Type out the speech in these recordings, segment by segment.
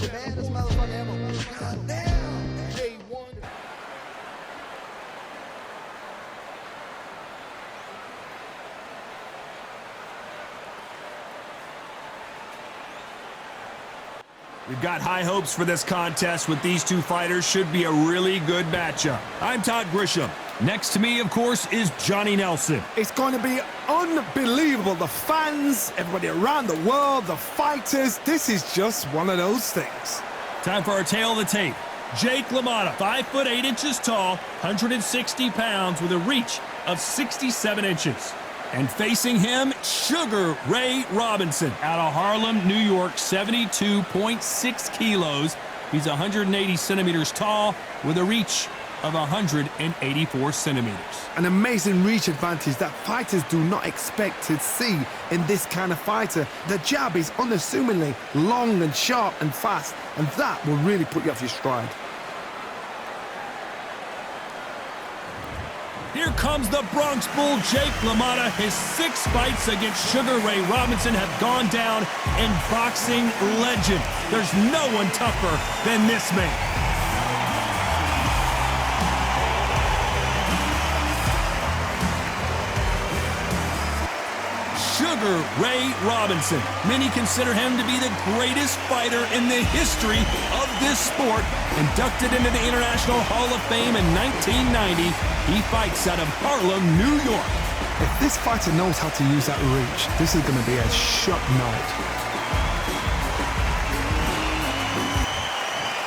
Man, this motherfucker ammo. God damn. We've got high hopes for this contest with these two fighters. Should be a really good matchup. I'm Todd Grisham. Next to me, of course, is Johnny Nelson. It's going to be unbelievable. The fans, everybody around the world, the fighters. This is just one of those things. Time for our tail of the tape. Jake LaMotta, 5 foot 8 inches tall, 160 pounds with a reach of 67 inches. And facing him, Sugar Ray Robinson out of Harlem, New York, 72.6 kilos. He's 180 centimeters tall with a reach of 184 centimeters. An amazing reach advantage that fighters do not expect to see in this kind of fighter. The jab is unassumingly long and sharp and fast, and that will really put you off your stride. Here comes the Bronx Bull, Jake LaMotta. His 6 fights against Sugar Ray Robinson have gone down in boxing legend. There's no one tougher than this man. Sugar Ray Robinson. Many consider him to be the greatest fighter in the history of this sport. Inducted into the International Hall of Fame in 1990, he fights out of Harlem, New York. If this fighter knows how to use that reach, this is going to be a shot night.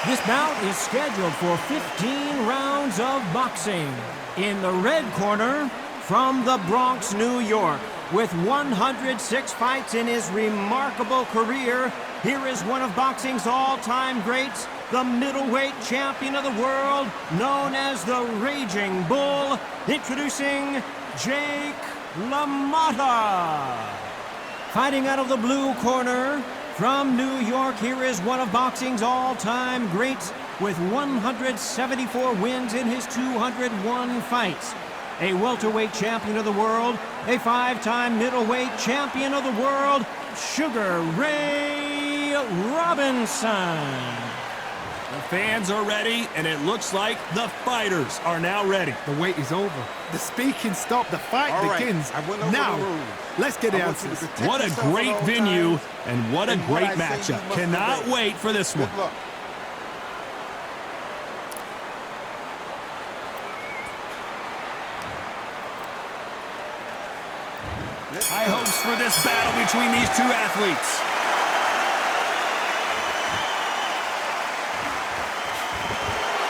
This bout is scheduled for 15 rounds of boxing. In the red corner, from the Bronx, New York, with 106 fights in his remarkable career, here is one of boxing's all-time greats, the middleweight champion of the world, known as the Raging Bull, introducing Jake LaMotta. Fighting out of the blue corner, from New York, here is one of boxing's all-time greats, with 174 wins in his 201 fights. A welterweight champion of the world, a 5-time middleweight champion of the world, Sugar Ray Robinson. The fans are ready, and it looks like the fighters are now ready. The wait is over. The speaking stopped. The fight begins. Now, let's get the answers. What a great venue, and what a great matchup. Cannot wait for this one. High hopes for this battle between these two athletes.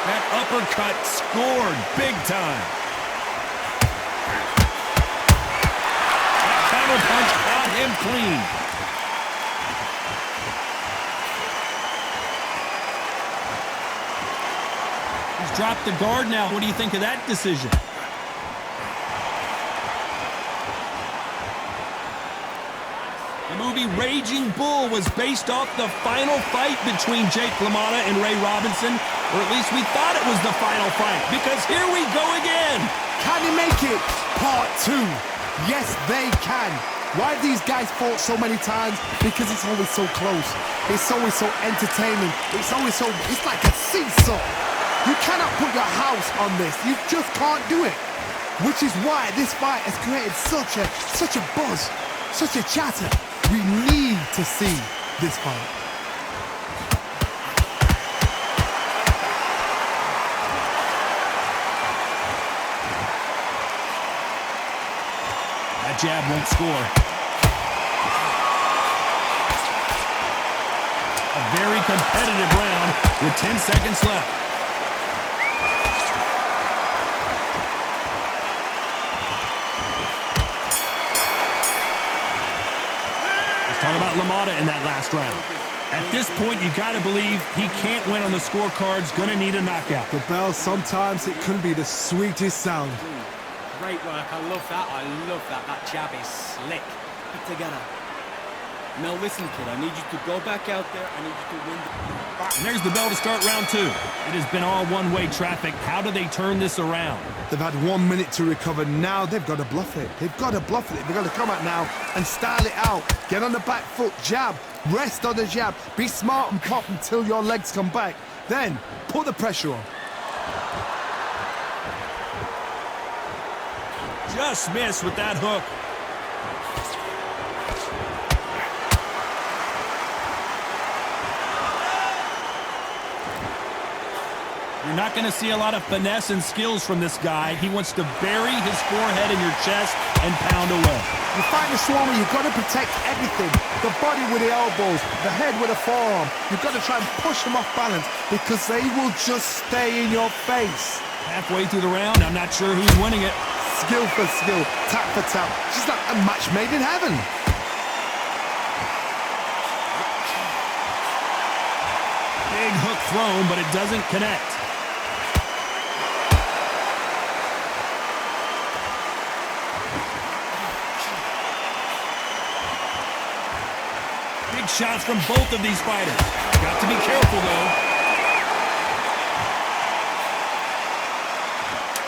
That uppercut scored big time. That counter punch caught him clean. He's dropped the guard now. What do you think of that decision? The movie Raging Bull was based off the final fight between Jake LaMotta and Ray Robinson, or at least we thought it was the final fight, because here we go again. Can he make it? Part 2. Yes, they can. Why have these guys fought so many times? Because it's always so close. It's always so entertaining. It's like a seesaw. You cannot put your house on this. You just can't do it. Which is why this fight has created such a buzz, such a chatter. We need to see this fight. That jab won't score. A very competitive round with 10 seconds left. Talk about LaMotta in that last round. At this point, you got to believe he can't win on the scorecards. Going to need a knockout. The bell, sometimes it can be the sweetest sound. Great work. I love that. I love that. That jab is slick. Put together. Now listen, kid. I need you to go back out there. I need you to win. And there's the bell to start round 2. It has been all one-way traffic. How do they turn this around? They've had 1 minute to recover. Now they've got to bluff it. They've got to bluff it. They've got to come out now and style it out. Get on the back foot, jab, Rest on the jab. Be smart and pop until your legs come back. Then, put the pressure on. Just missed with that hook. You're not going to see a lot of finesse and skills from this guy. He wants to bury his forehead in your chest and pound away. You fight the Swami, you've got to protect everything. The body with the elbows, the head with the forearm. You've got to try and push them off balance because they will just stay in your face. Halfway through the round, I'm not sure who's winning it. Skill for skill, tap for tap. Just like a match made in heaven. Big hook thrown, but it doesn't connect. Big shots from both of these fighters. Got to be careful, though.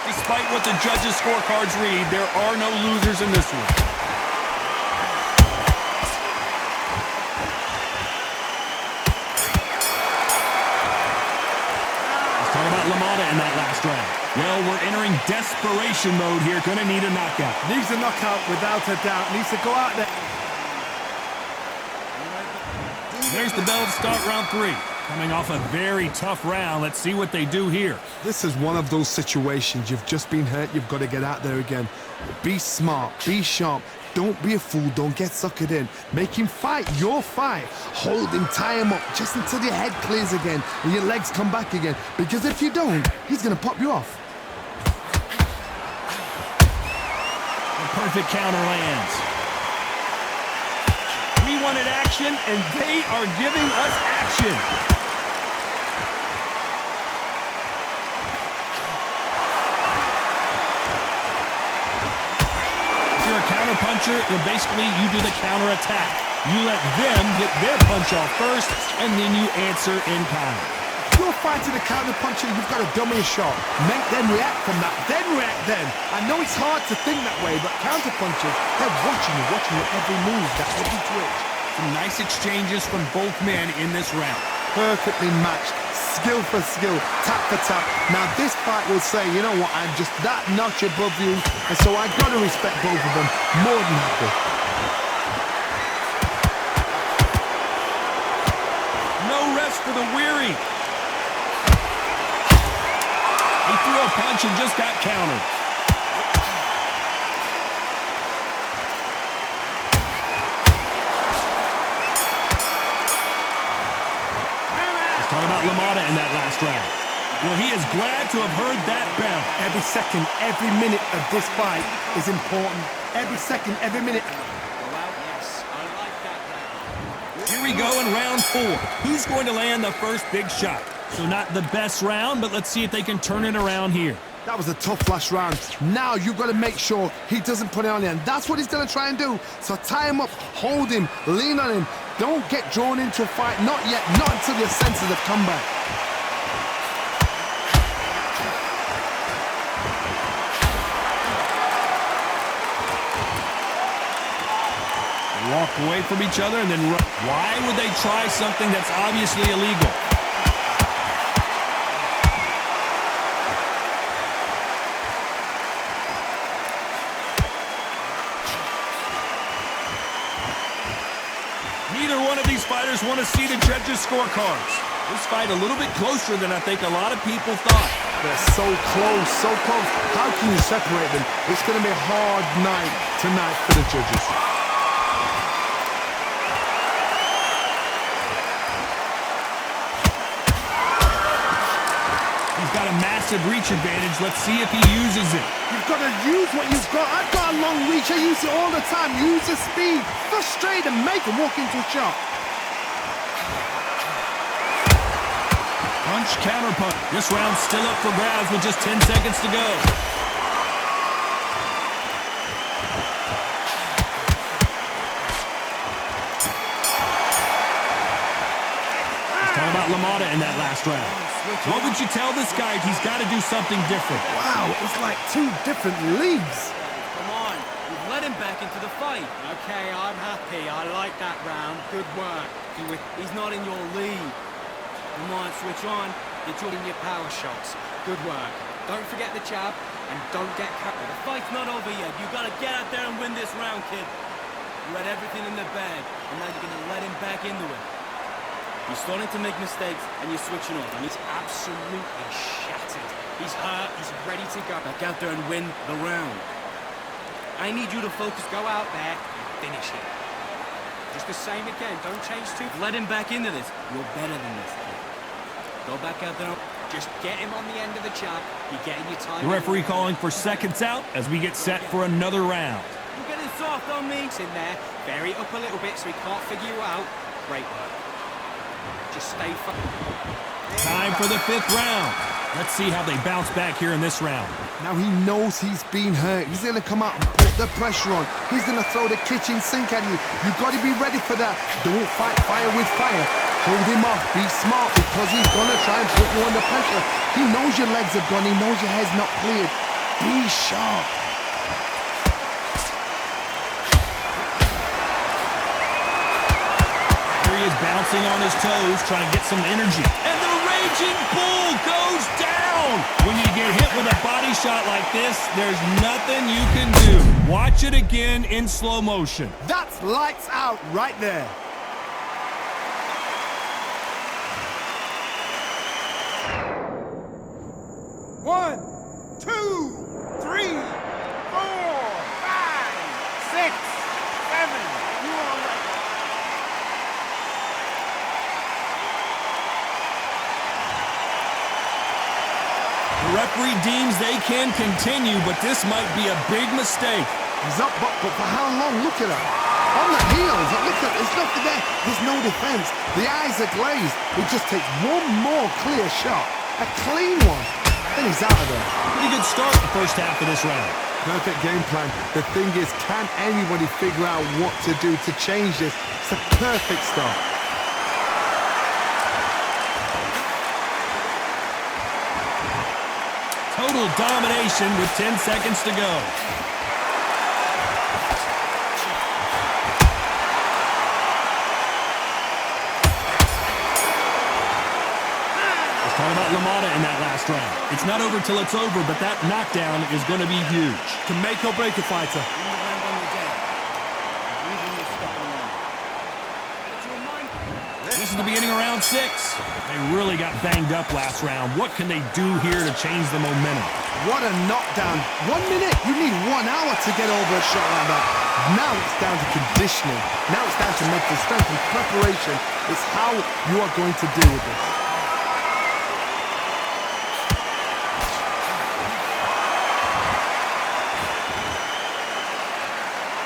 Despite what the judges' scorecards read, there are no losers in this one. Let's talk about LaMotta in that last round. Well, we're entering desperation mode here. Gonna need a knockout. Needs a knockout without a doubt. Needs to go out there. There's the bell to start round 3. Coming off a very tough round. Let's see what they do here. This is one of those situations. You've just been hurt. You've got to get out there again. Be smart. Be sharp. Don't be a fool. Don't get suckered in. Make him fight your fight. Hold him. Tie him up just until your head clears again and your legs come back again. Because if you don't, he's going to pop you off. The perfect counter lands. We wanted action, and they are giving us action. If you're a counter puncher, then basically you do the counter attack. You let them get their punch off first, and then you answer in kind. If you're fighting a counter puncher, you've got to dummy a shot. Make them react from that. Then react then. I know it's hard to think that way, but counter punchers, they're watching your every move, that every twitch. Some nice exchanges from both men in this round. Perfectly matched, skill for skill, tap for tap. Now this fight will say, you know what, I'm just that notch above you, and so I got to respect both of them more than happy. No rest for the weary. He threw a punch and just got countered. Talk about LaMotta in that last round. Well, he is glad to have heard that bell. Every second, every minute of this fight is important. Every second, every minute. Well, yes, I like that round. Here we go in round 4. Who's going to land the first big shot? So not the best round, but let's see if they can turn it around here. That was a tough last round. Now you've got to make sure he doesn't put it on you, and that's what he's going to try and do. So tie him up, hold him, lean on him. Don't get drawn into a fight. Not yet. Not until your senses have come back. They walk away from each other and then run. Why would they try something that's obviously illegal? Neither one of these fighters want to see the judges' scorecards. This fight a little bit closer than I think a lot of people thought. They're so close, so close. How can you separate them? It's going to be a hard night tonight for the judges. He's got a massive reach advantage. Let's see if he uses it. You've got to use what you've got. I've got a long reach. I use it all the time. Use the speed. Frustrate and make him walk into a shot. Punch, counter punch. This round's still up for grabs with just 10 seconds to go. Let's talk about LaMotta in that last round. What would you tell this guy if he's got to do something different? Wow, it's like two different leagues. Come on, we've let him back into the fight. Okay, I'm happy. I like that round. Good work. lucky with. He's not in your league. You might switch on. You're doing your power shots. Good work. Don't forget the jab, and don't get cut. The fight's not over yet. You gotta get out there and win this round, kid. You had everything in the bag, and now you're gonna let him back into it. You're starting to make mistakes, and you're switching off, and he's absolutely shattered. He's hurt. He's ready to go. Back out there and win the round. I need you to focus. Go out there and finish it. Just the same again. Don't change too. Let him back into this. You're better than this, kid. Go back out there. Just get him on the end of the jab. You're getting your time. The referee calling for seconds out as we get set for another round. You're getting soft on me. It's in there. Vary up a little bit so he can't figure you out. Great work. Just stay focused. Time for the 5th round. Let's see how they bounce back here in this round. Now he knows he's been hurt. He's going to come out and put the pressure on. He's going to throw the kitchen sink at you. You've got to be ready for that. Don't fight fire with fire. Hold him off. Be smart because he's going to try and put you under pressure. He knows your legs are gone. He knows your head's not cleared. Be sharp. Here he is bouncing on his toes, trying to get some energy. And the Raging Bull goes down! When you get hit with a body shot like this, there's nothing you can do. Watch it again in slow motion. That's lights out right there. One, two, three, 4, 5, 6, 7. You all right? The referee deems they can continue, but this might be a big mistake. He's up, but for how long? Look at him. On the heels. Look at there's nothing there. There's no defense. The eyes are glazed. It just takes one more clear shot. A clean one. Then he's out of there. Pretty good start the first half of this round. Perfect game plan. The thing is, can anybody figure out what to do to change this? It's a perfect start. Total domination with 10 seconds to go. Talking about LaMotta in that last round. It's not over till it's over, but that knockdown is going to be huge. Can make or break a fighter. This is the beginning of round 6. They really got banged up last round. What can they do here to change the momentum? What a knockdown. 1 minute. You need 1 hour to get over a shot like that. Now it's down to conditioning. Now it's down to mental strength and preparation. It's how you are going to deal with this.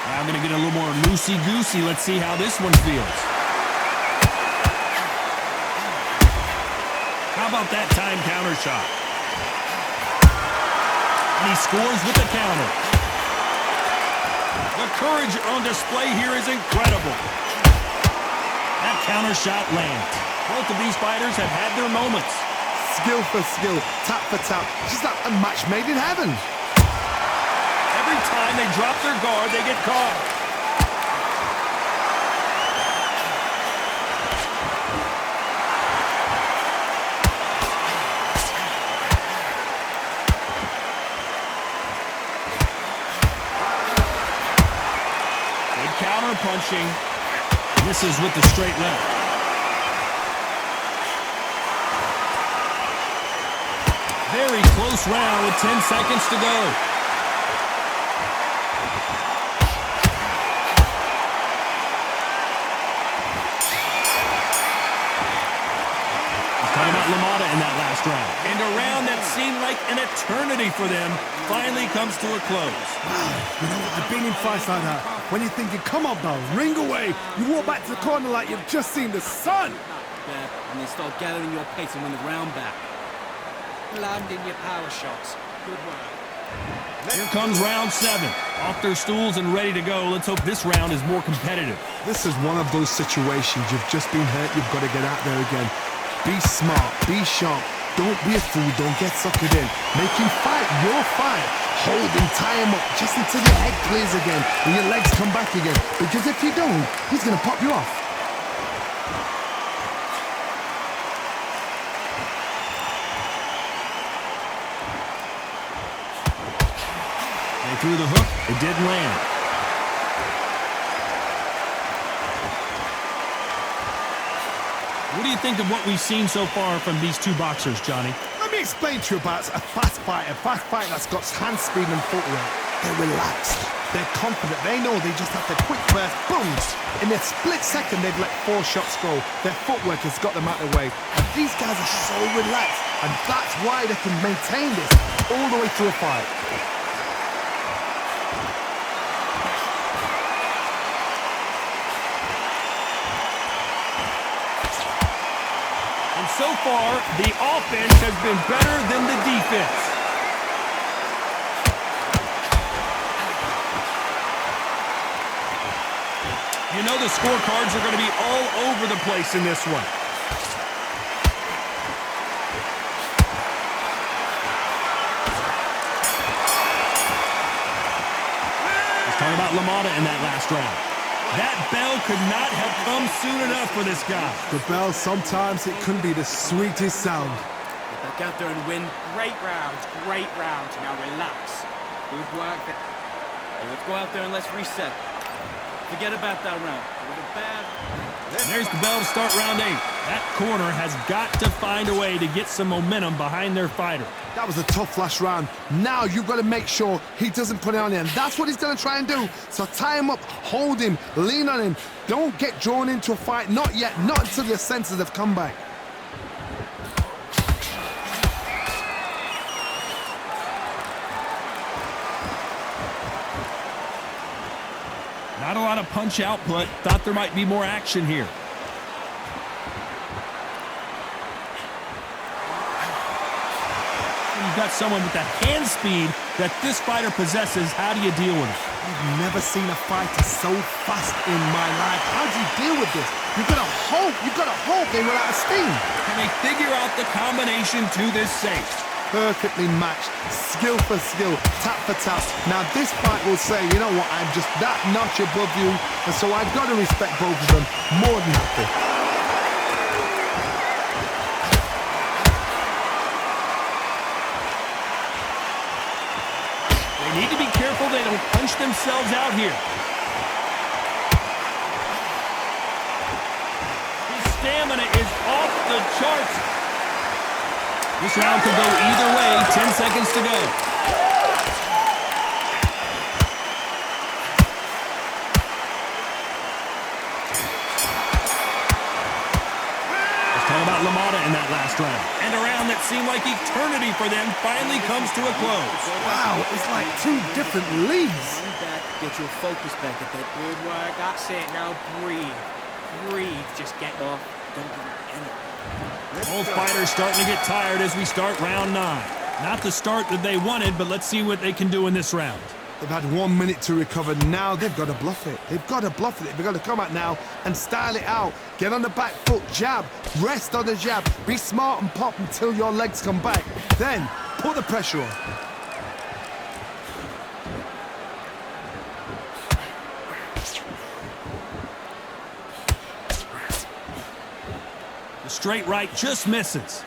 I'm going to get a little more loosey-goosey. Let's see how this one feels. How about that time counter shot? And he scores with the counter. The courage on display here is incredible. That counter shot lands. Both of these fighters have had their moments. Skill for skill, tap for tap. Just like a match made in heaven. Every time they drop their guard, they get caught. Good counter punching. This is with the straight left. Very close round with 10 seconds to go. Talking about LaMotta in that last round. And a round that seemed like an eternity for them finally comes to a close. You know what? I've been in fights like that. When you're thinking, come on, bro, ring away. You walk back to the corner like you've just seen the sun. Yeah, and they start gathering your pace and win the round back. Landing your power shots. Good work. Here comes round 7. Off their stools and ready to go. Let's hope this round is more competitive. This is one of those situations. You've just been hurt. You've got to get out there again. Be smart. Be sharp. Don't be a fool. Don't get suckered in. Make him fight your fight. Hold him, tie him up just until your head clears again and your legs come back again. Because if you don't, he's going to pop you off. threw the hook. It didn't land. What do you think of what we've seen so far from these two boxers, Johnny? Let me explain to you about a fast fighter that's got hand speed and footwork. They're relaxed. They're confident. They know they just have to quick burst, boom. In a split second, they've let 4 shots go. Their footwork has got them out of the way. And these guys are so relaxed. And that's why they can maintain this all the way through a fight. And so far, the offense has been better than the defense. You know the scorecards are going to be all over the place in this one. Let's talk about LaMotta in that last round. That bell could not have come soon enough for this guy. The bell, sometimes it can be the sweetest sound. Get back out there and win. Great rounds, great rounds. Now relax. Good work. Hey, let's go out there and let's reset. Forget about that round. It was a bad... And there's the bell to start round 8. That corner has got to find a way to get some momentum behind their fighter. That was a tough last round. Now you've got to make sure he doesn't put it on you, and that's what he's going to try and do. So tie him up, hold him, lean on him. Don't get drawn into a fight. Not yet. Not until your senses have come back. Not a lot of punch output. Thought there might be more action here. You've got someone with the hand speed that this fighter possesses. How do you deal with it? I've never seen a fighter so fast in my life. How do you deal with this? You've got to hope they run out of steam. Can they figure out the combination to this safe? Perfectly matched, skill for skill, tap for tap. Now this fight will say, you know what, I'm just that notch above you, and so I've got to respect both of them more than happy. They need to be careful they don't punch themselves out here. His stamina is off the charts. This round could go either way. 10 seconds to go. Let's talk about LaMotta in that last round. And a round that seemed like eternity for them finally comes to a close. Wow, it's like 2 different leagues. Get your focus back at that. Good work. That's it. Now breathe. Breathe. Just get off. Don't give it any. Both fighters starting to get tired as we start round 9. Not the start that they wanted, but let's see what they can do in this round. They've had 1 minute to recover. Now they've got to bluff it. They've got to bluff it. They've got to come out now and style it out. Get on the back foot, jab, rest on the jab. Be smart and pop until your legs come back. Then put the pressure on. The straight right just misses.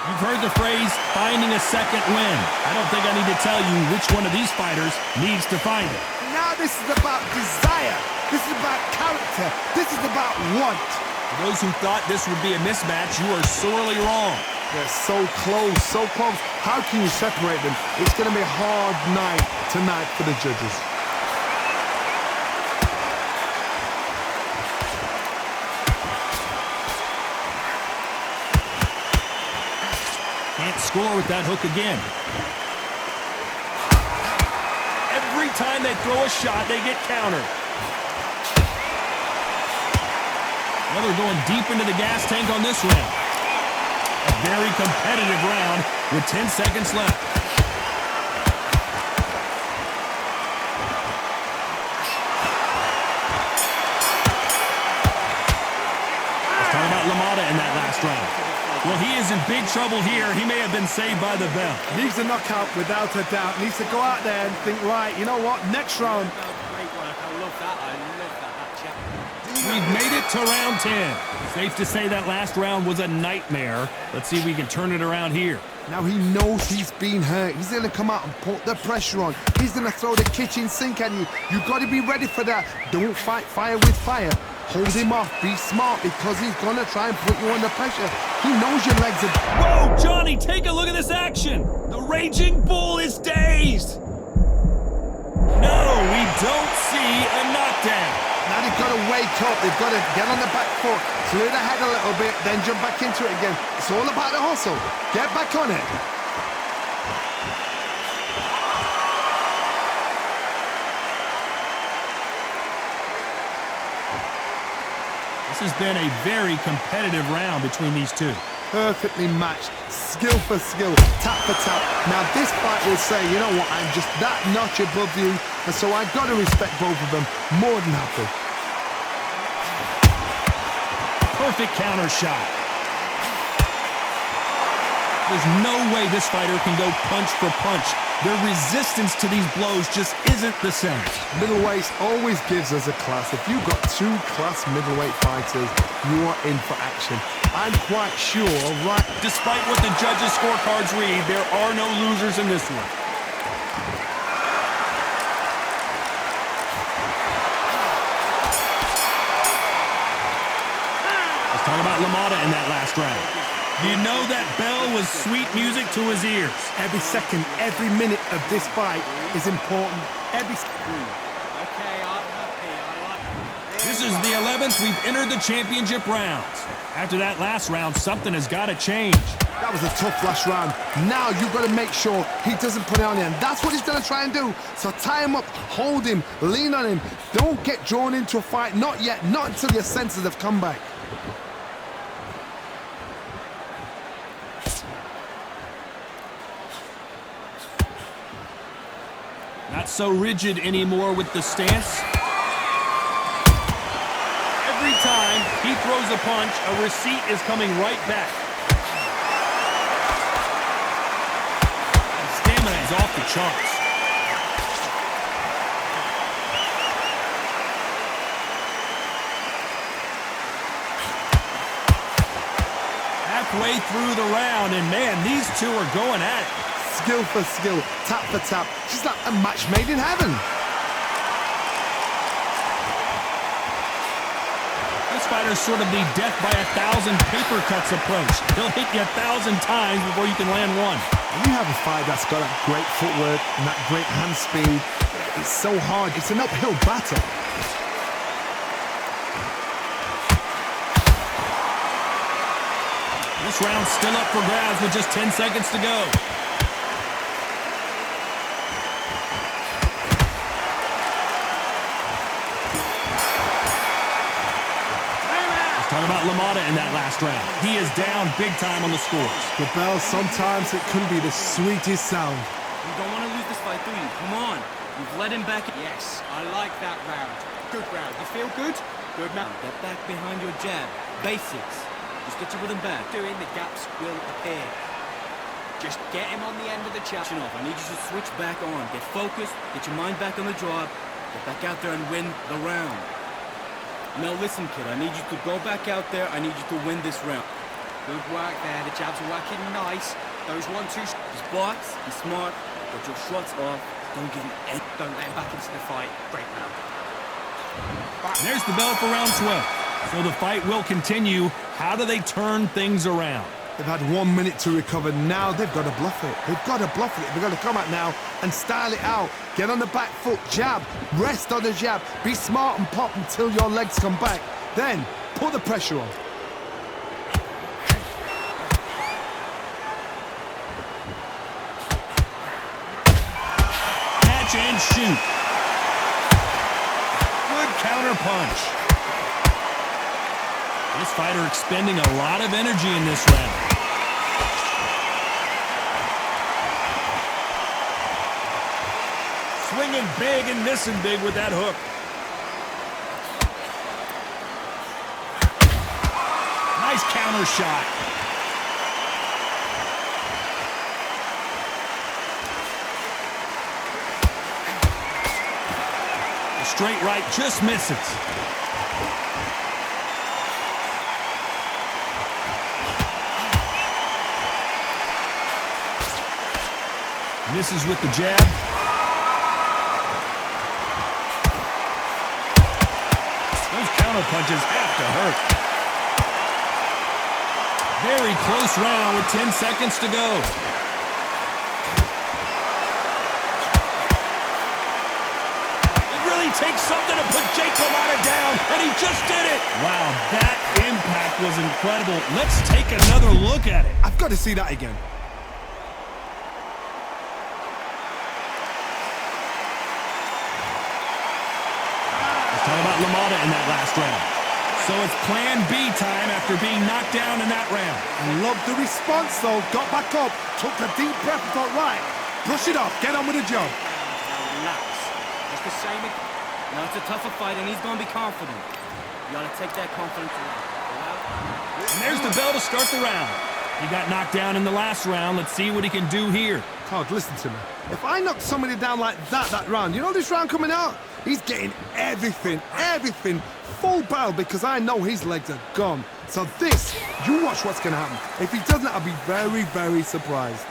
You've heard the phrase, finding a second win. I don't think I need to tell you which one of these fighters needs to find it. Now this is about desire. This is about character. This is about want. For those who thought this would be a mismatch, you are sorely wrong. They're so close, so close. How can you separate them? It's going to be a hard night tonight for the judges. Can't score with that hook again. Every time they throw a shot, they get countered. Now they're going deep into the gas tank on this round. A very competitive round with 10 seconds left. Let's talk about LaMotta in that last round. Well, he is in big trouble here. He may have been saved by the bell. Needs a knockout without a doubt. Needs to go out there and think, right, you know what, next round. Great work. I love that. I love that chap. We've made it to round 10. Safe to say that last round was a nightmare. Let's see if we can turn it around here. Now he knows he's been hurt. He's gonna come out and put the pressure on. He's gonna throw the kitchen sink at you. You gotta be ready for that. Don't fight fire with fire. Hold him off. Be smart because he's gonna try and put you under pressure. He knows your legs are... Whoa, Johnny, take a look at this action. The Raging Bull is dazed. No, we don't see a knockdown. Now they've got to wake up. They've got to get on the back foot, clear the head a little bit, then jump back into it again. It's all about the hustle. Get back on it. This has been a very competitive round between these two. Perfectly matched, skill for skill, tap for tap. Now this fight will say, you know what, I'm just that notch above you, and so I've got to respect both of them more than happy. Perfect counter shot. There's no way this fighter can go punch for punch. Their resistance to these blows just isn't the same. Middleweights always gives us a class. If you've got two class middleweight fighters, you are in for action. I'm quite sure, right? Despite what the judges' scorecards read, there are no losers in this one. Let's talk about LaMotta in that last round. You know that bell was sweet music to his ears. Every second, every minute of this fight is important. This is the 11th we've entered the championship rounds. After that last round, something has got to change. That was a tough last round. Now you've got to make sure he doesn't put it on you, and that's what he's going to try and do. So tie him up, hold him, lean on him. Don't get drawn into a fight. Not yet. Not until your senses have come back. Not so rigid anymore with the stance. Every time he throws a punch, a receipt is coming right back. His stamina is off the charts. Halfway through the round, and man, these two are going at it. Skill for skill, tap for tap. She's like a match made in heaven. This fighter's sort of the death by 1,000 paper cuts approach. He'll hit you 1,000 times before you can land one. When you have a fight that's got that great footwork and that great hand speed, it's so hard. It's an uphill battle. This round's still up for grabs with just 10 seconds to go. Talk about LaMotta in that last round. He is down big time on the scores. The bell, sometimes it can be the sweetest sound. You don't want to lose this fight, do you? Come on. You've led him back. Yes, I like that round. Good round. You feel good? Good man. Get back behind your jab. Basics. Just get your rhythm back. Doing the gaps will appear. Just get him on the end of the chop. I need you to switch back on. Get focused. Get your mind back on the job. Get back out there and win the round. Now listen, kid, I need you to go back out there. I need you to win this round. Good work there. The jabs are working nice. Those 1-2 just box. Be smart. Get your shots off. Don't give him any. Don't let him back into the fight. Great round. There's the bell for round 12. So the fight will continue. How do they turn things around? They've had 1 minute to recover. Now they've got to bluff it. They've got to bluff it. They've got to come out now and style it out. Get on the back foot, jab, rest on the jab. Be smart and pop until your legs come back. Then put the pressure on. Catch and shoot. Good counter punch. This fighter expending a lot of energy in this round. Swinging big and missing big with that hook. Nice counter shot. The straight right just misses. Misses with the jab. Those counter punches have to hurt. Very close round with 10 seconds to go. It really takes something to put Jake LaMotta down, and he just did it. Wow, that impact was incredible. Let's take another look at it. I've got to see that again. Talk about LaMotta in that last round. So it's plan B time after being knocked down in that round. I love the response, though. Got back up, took a deep breath, thought, right, brush it off, get on with the job. Now relax. It's the same again. Now it's a tougher fight, and he's going to be confident. You got to take that confidence away. And there's the bell to start the round. He got knocked down in the last round. Let's see what he can do here. Todd, listen to me. If I knock somebody down like that round, you know this round coming out? He's getting everything, full barrel, because I know his legs are gone. So this, you watch what's going to happen. If he doesn't, I'll be very, very surprised.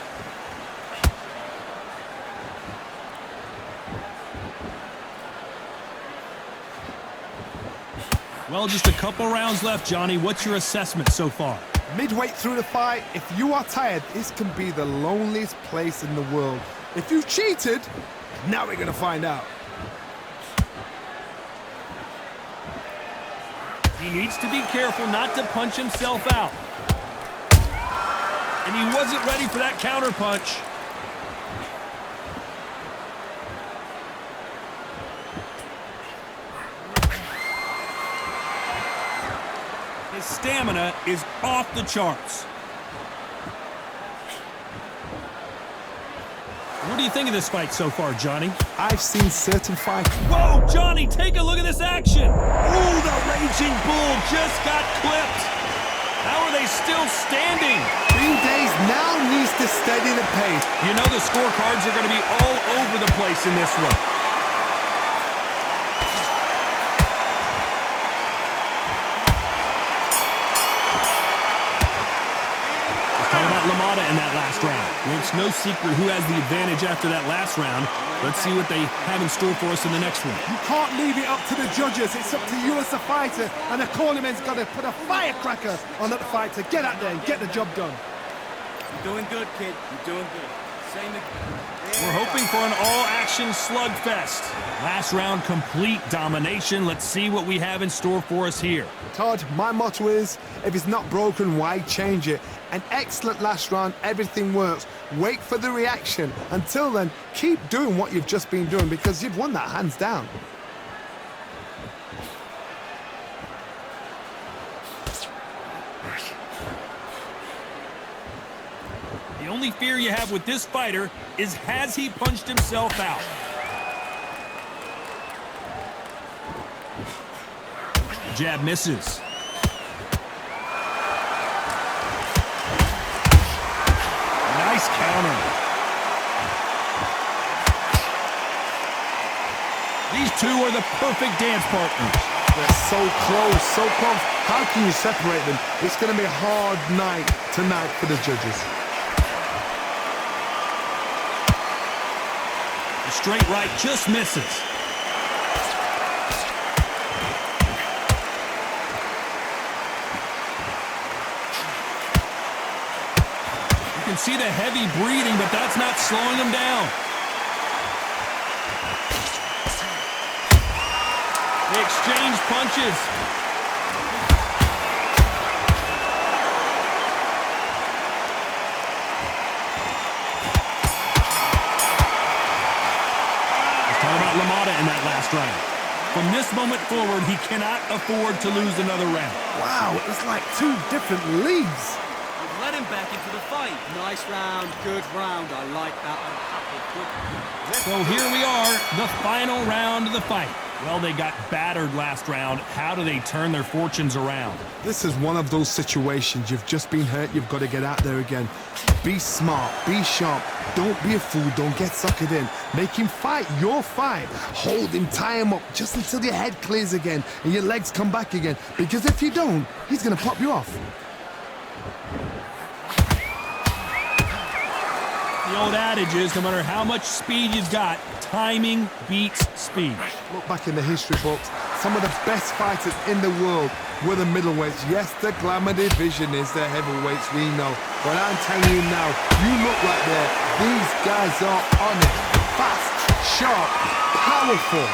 Well, just a couple rounds left, Johnny. What's your assessment so far? Midway through the fight, if you are tired, this can be the loneliest place in the world. If you cheated, now we're going to find out. He needs to be careful not to punch himself out. And he wasn't ready for that counter punch. His stamina is off the charts. What do you think of this fight so far, Johnny? I've seen certain fights. Whoa, Johnny, take a look at this action. Ooh, the Raging Bull just got clipped. How are they still standing? 3 days now needs to steady the pace. You know the scorecards are going to be all over the place in this one. LaMotta in that last round. Well, it's no secret who has the advantage after that last round. Let's see what they have in store for us in the next one. You can't leave it up to the judges. It's up to you as a fighter, and the cornerman's got to put a firecracker on that fighter. Get out there and get the job done. You're doing good, kid. You're doing good. Same again. We're hoping for an all-action slugfest. Last round, complete domination. Let's see what we have in store for us here. Todd, my motto is, if it's not broken, why change it? An excellent last round, everything works. Wait for the reaction. Until then, keep doing what you've just been doing, because you've won that hands down. The only fear you have with this fighter is, has he punched himself out? Jab misses. Nice counter. These two are the perfect dance partners. They're so close, so close. How can you separate them? It's going to be a hard night tonight for the judges. The straight right just misses. You can see the heavy breathing, but that's not slowing him down. They exchange punches. LaMotta in that last round. From this moment forward, he cannot afford to lose another round. Wow, it's like two different leagues. You've let him back into the fight. Nice round, good round. I like that one. So here we are, the final round of the fight. Well, they got battered last round. How do they turn their fortunes around? This is one of those situations. You've just been hurt. You've got to get out there again. Be smart. Be sharp. Don't be a fool. Don't get suckered in. Make him fight your fight. Hold him. Tie him up just until your head clears again and your legs come back again. Because if you don't, he's going to pop you off. The The old adage is, no matter how much speed you've got, timing beats speed. Look back in the history books, some of the best fighters in the world were the middleweights. Yes, the glamour division is the heavyweights, we know. But I'm telling you now, you look right there, these guys are on it. Fast, sharp, powerful.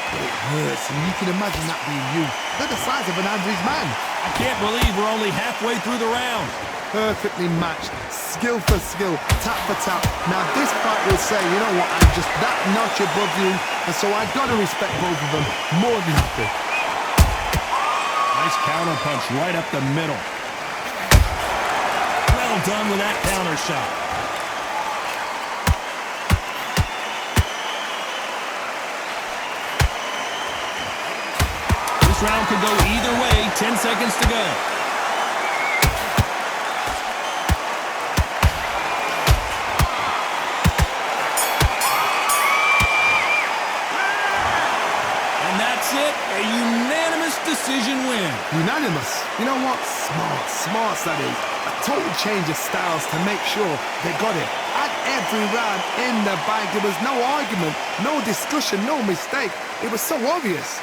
But it hurts, and you can imagine that being you. They're the size of an average man. I can't believe we're only halfway through the round. Perfectly matched, skill for skill, tap for tap. Now this fight will say, you know what, I'm just that notch above you, and so I gotta respect both of them more than happy. Nice counter punch right up the middle. Well done with that counter shot. This round could go either way. 10 seconds to go. A unanimous decision win. Unanimous? You know what? Smart that is. A total change of styles to make sure they got it. At every round in the bag, there was no argument, no discussion, no mistake. It was so obvious.